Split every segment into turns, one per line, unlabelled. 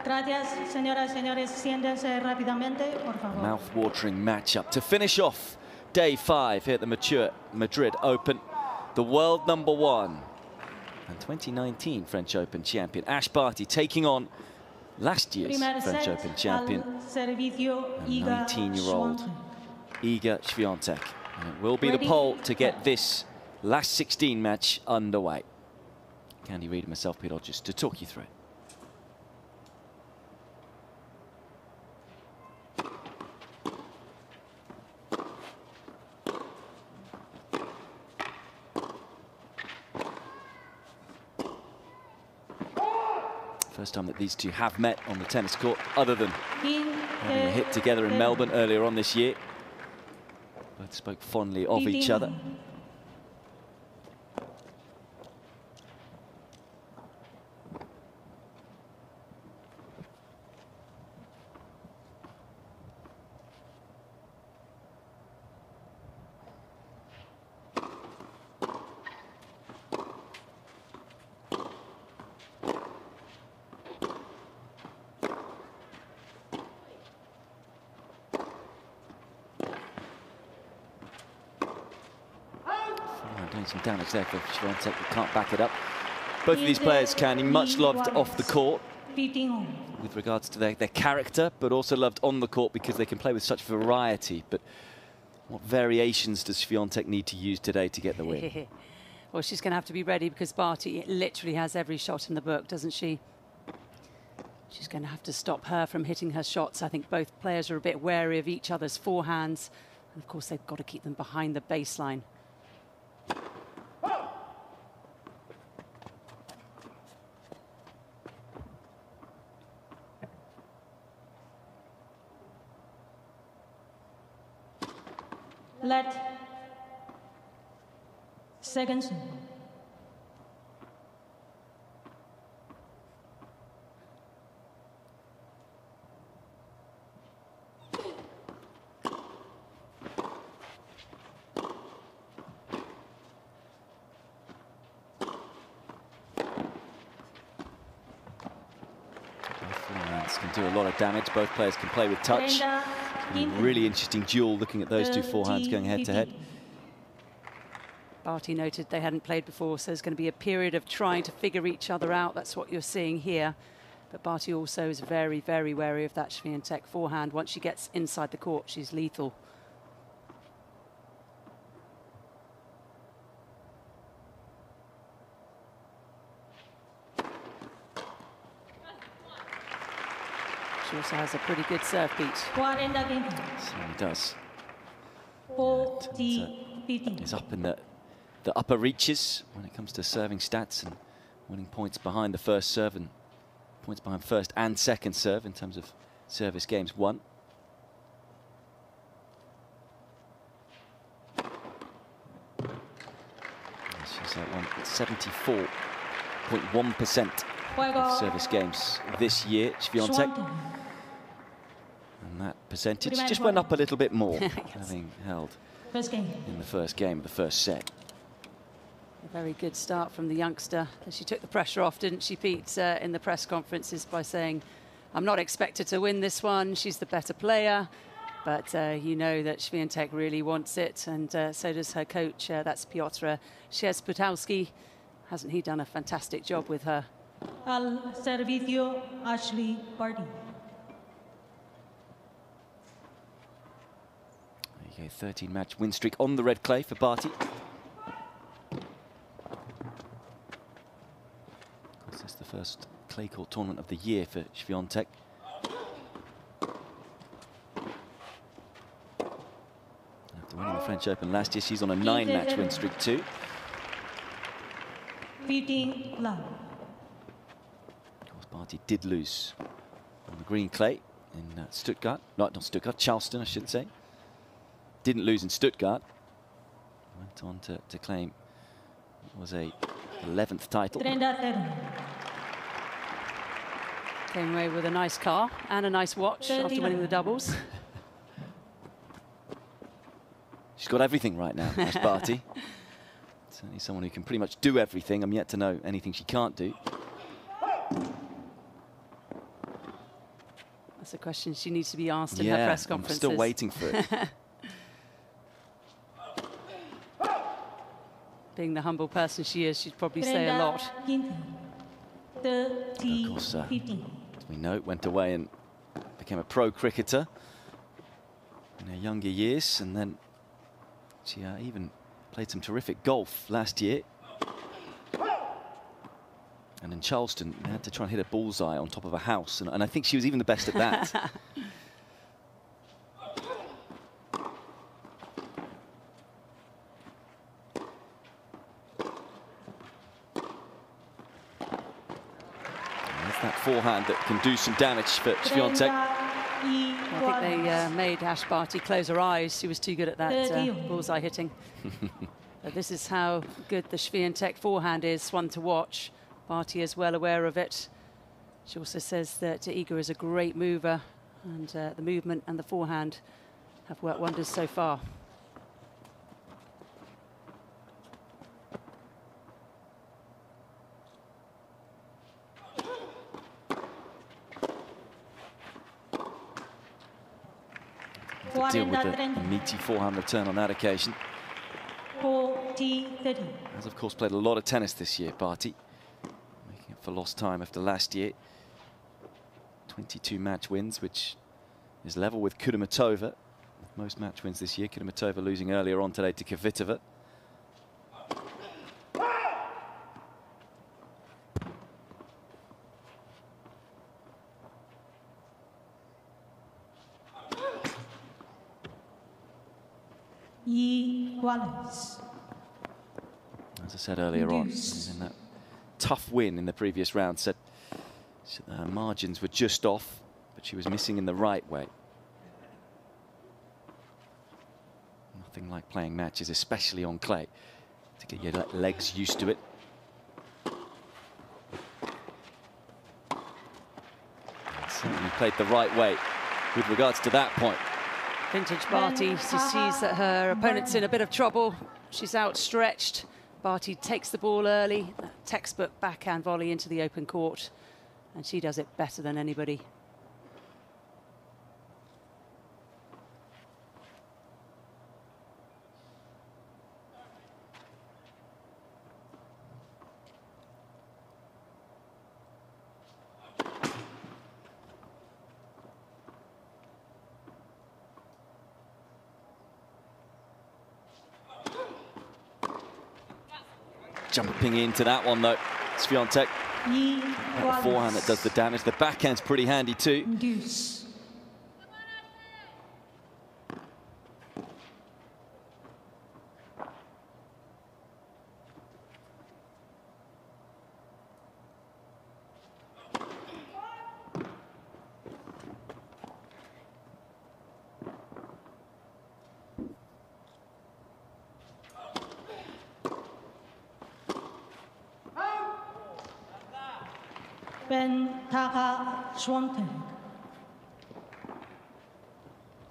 Gracias, señoras y señores. Siéntense rápidamente, por favor.
Mouth-watering matchup to finish off day 5 here at the Madrid Open. The world #1 and 2019 French Open champion Ashleigh Barty taking on last year's French Open champion and 19-year-old Iga Świątek. And it will be the poll to get this last 16 match underway. Candy Reid and myself, Peter, just to talk you through it. First time that these two have met on the tennis court, other than having a hit together in Melbourne earlier on this year. Both spoke fondly of each other. Doing some damage there for Świątek, but can't back it up. Both of these players, Candy, much loved off the court with regards to their character, but also loved on the court because they can play with such variety. But what variations does Świątek need to use today to get the win?
Well, she's going to have to be ready because Barty literally has every shot in the book, doesn't she? She's going to have to stop her from hitting her shots. I think both players are a bit wary of each other's forehands. And of course, they've got to keep them behind the baseline.
Let seconds.
Can do a lot of damage. Both players can play with touch. Really interesting duel looking at those two forehands going head to head.
Barty noted they hadn't played before, so there's going to be a period of trying to figure each other out. That's what you're seeing here. But Barty also is very, very wary of that Świątek forehand. Once she gets inside the court, she's lethal. She also has a pretty good serve beat.
Certainly does. Is up in the upper reaches when it comes to serving stats and winning points behind the first serve and points behind first and second serve in terms of service games won. She's won 74.1% of service games this year, Świątek. And that percentage just went up a little bit more, yes, having held in the first game of the first set.
A very good start from the youngster. She took the pressure off, didn't she, Pete, in the press conferences by saying, I'm not expected to win this one. She's the better player. But you know that Świątek really wants it, and so does her coach. That's Piotr Szczepanowski. Hasn't he done a fantastic job with her?
Al servicio, Ashleigh Barty.
There you go, 13-match win streak on the red clay for Barty. Of course, it's the first clay court tournament of the year for Świątek. After winning the French Open last year, she's on a 9-match win streak too.
15 love.
Of course, Barty did lose on the green clay in Stuttgart. No, not Stuttgart, Charleston, I should say. Didn't lose in Stuttgart. Went on to claim it was a 11th title.
Came away with a nice car and a nice watch after winning the doubles.
She's got everything right now, Ashleigh Barty. Certainly someone who can pretty much do everything. I'm yet to know anything she can't do.
That's a question she needs to be asked in her press conferences.
I'm still waiting for it.
Being the humble person she is, she'd probably say a lot.
Of course, as we know, went away and became a pro cricketer in her younger years, and then she even played some terrific golf last year. And in Charleston, they had to try and hit a bullseye on top of a house, and I think she was even the best at that. That forehand that can do some damage for Świątek.
I think they made Ashleigh Barty close her eyes. She was too good at that bullseye hitting. But this is how good the Świątek forehand is, one to watch. Barty is well aware of it. She also says that Iga is a great mover, and the movement and the forehand have worked wonders so far.
Deal with the meaty forehand return on that occasion. Has of course played a lot of tennis this year, Barty, making up for lost time after last year. 22 match wins, which is level with Kudermetova. Most match wins this year. Kudermetova losing earlier on today to Kvitova. As I said earlier on, in that tough win in the previous round, said margins were just off, but she was missing in the right way. Nothing like playing matches, especially on clay, to get your legs used to it. And certainly played the right way with regards to that point.
Vintage Barty, she sees that her opponent's in a bit of trouble. She's outstretched. Barty takes the ball early, textbook backhand volley into the open court, and she does it better than anybody.
Jumping into that one though, Świątek. The forehand that does the damage. The backhand's pretty handy too.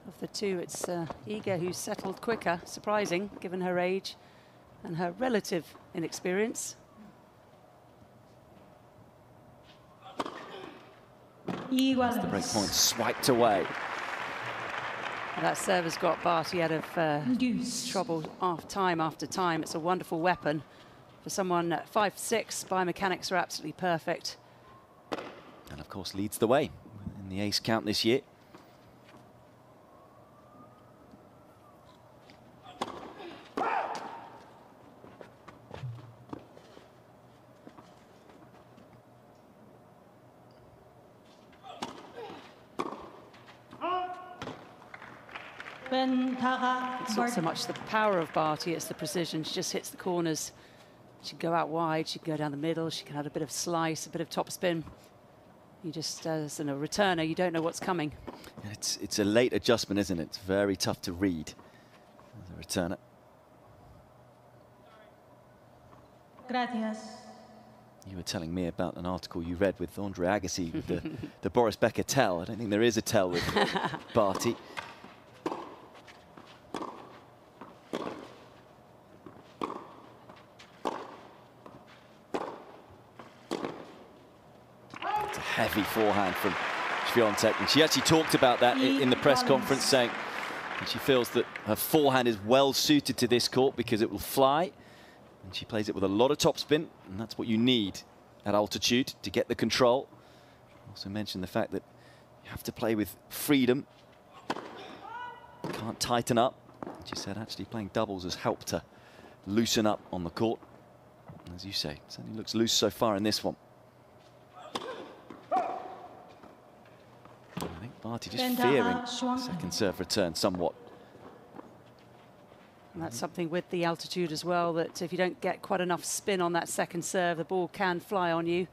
Of the two, it's Iga who's settled quicker, surprising given her age and her relative inexperience.
As the break point swiped away.
That serve has got Barty out of trouble time after time. It's a wonderful weapon. For someone at 5'6", biomechanics are absolutely perfect.
And of course leads the way in the ace count this year.
It's not so much the power of Barty, it's the precision. She just hits the corners. She can go out wide, she can go down the middle, she can add a bit of slice, a bit of topspin. You just, as a returner, you don't know what's coming.
It's a late adjustment, isn't it? It's very tough to read as a returner.
Gracias.
You were telling me about an article you read with Andre Agassi, with the Boris Becker tell. I don't think there is a tell with Barty. heavy forehand from Świątek. And she actually talked about that in the press conference, saying that she feels that her forehand is well suited to this court because it will fly. And she plays it with a lot of topspin, and that's what you need at altitude to get the control. Also mentioned the fact that you have to play with freedom. You can't tighten up. She said actually playing doubles has helped her loosen up on the court. And as you say, it certainly looks loose so far in this one. I think Barty just fearing second serve return somewhat.
And that's something with the altitude as well, that if you don't get quite enough spin on that second serve, the ball can fly on you.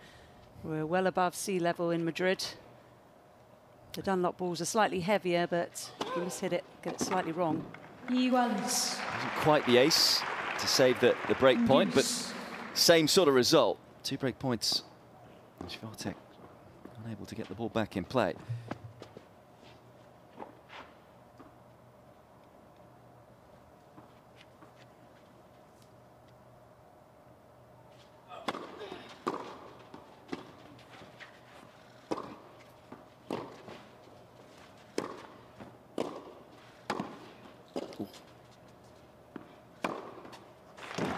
We're well above sea level in Madrid. The Dunlop balls are slightly heavier, but you must hit it, get it slightly wrong.
Iguales.
Wasn't quite the ace to save the break point, but same sort of result. 2 break points. And Świątek unable to get the ball back in play.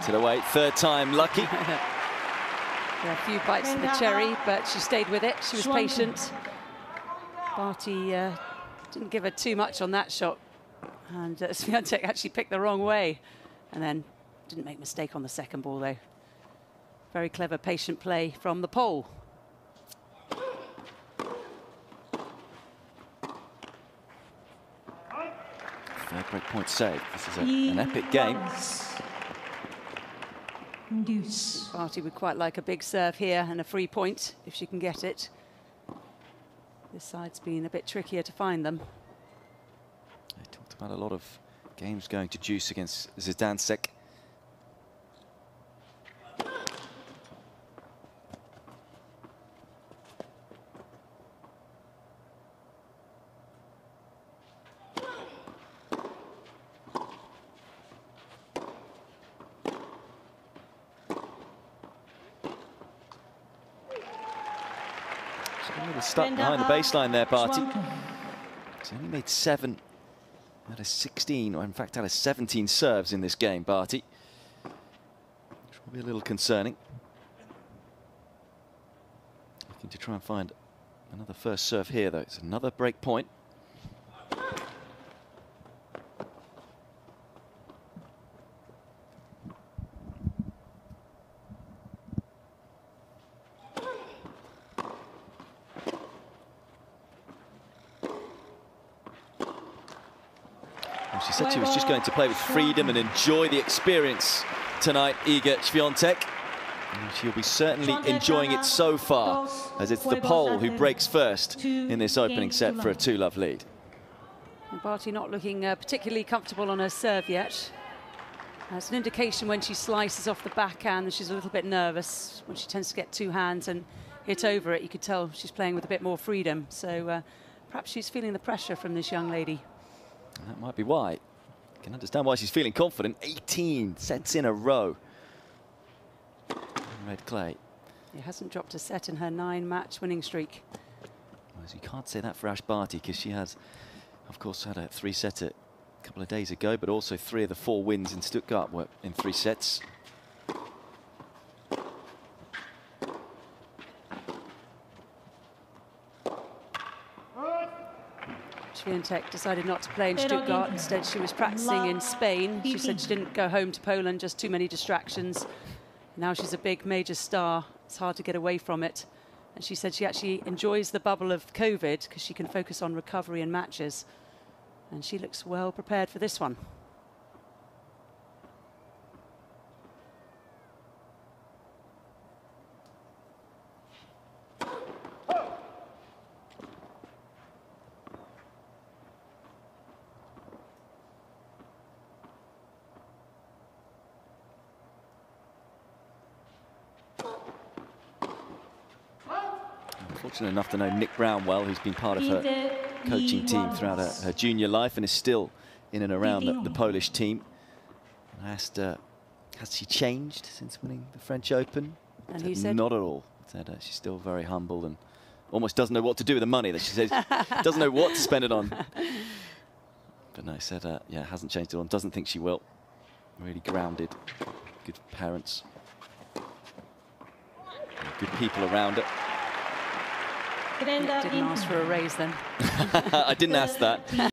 It away, third time lucky.
A few bites of the cherry, but she stayed with it. She was patient. Barty didn't give her too much on that shot, and Świątek actually picked the wrong way, and then didn't make a mistake on the second ball though. Very clever, patient play from the pole.
Third break point save. This is an epic game.
Barty would quite like a big serve here and a free point if she can get it. This side's been a bit trickier to find them.
I talked about a lot of games going to deuce against Zidansek. Stuck behind the baseline there, Barty. She's only made 7 out of 16, or in fact out of 17 serves in this game, Barty. Which will be a little concerning. Looking to try and find another first serve here, though. It's another break point. She said she was just going to play with freedom and enjoy the experience tonight, Iga Świątek. And she'll be certainly enjoying it so far, as it's the Pole who breaks first in this opening set for a 2-love lead.
And Barty not looking particularly comfortable on her serve yet. It's an indication when she slices off the backhand that she's a little bit nervous. When she tends to get 2 hands and hit over it, you could tell she's playing with a bit more freedom. So perhaps she's feeling the pressure from this young lady.
That might be why. You can understand why she's feeling confident. 18 sets in a row. Red clay.
She hasn't dropped a set in her 9-match winning streak.
Well, you can't say that for Ash Barty, because she has, of course, had a 3-setter a couple of days ago, but also 3 of the 4 wins in Stuttgart were in 3 sets.
Świątek decided not to play in Stuttgart. Instead, she was practicing in Spain. She said she didn't go home to Poland, just too many distractions. Now she's a big major star. It's hard to get away from it. And she said she actually enjoys the bubble of COVID because she can focus on recovery and matches. And she looks well prepared for this one.
Fortunate enough to know Nick Brown well, who's been part of her coaching team throughout her junior life and is still in and around the Polish team. I asked her, has she changed since winning the French Open?
And he said
not at all. Said she's still very humble and almost doesn't know what to do with the money that she says, doesn't know what to spend it on. But no, said, yeah, hasn't changed it on, doesn't think she will. Really grounded, good parents, good people around it.
Didn't ask for a raise then.
I didn't ask that.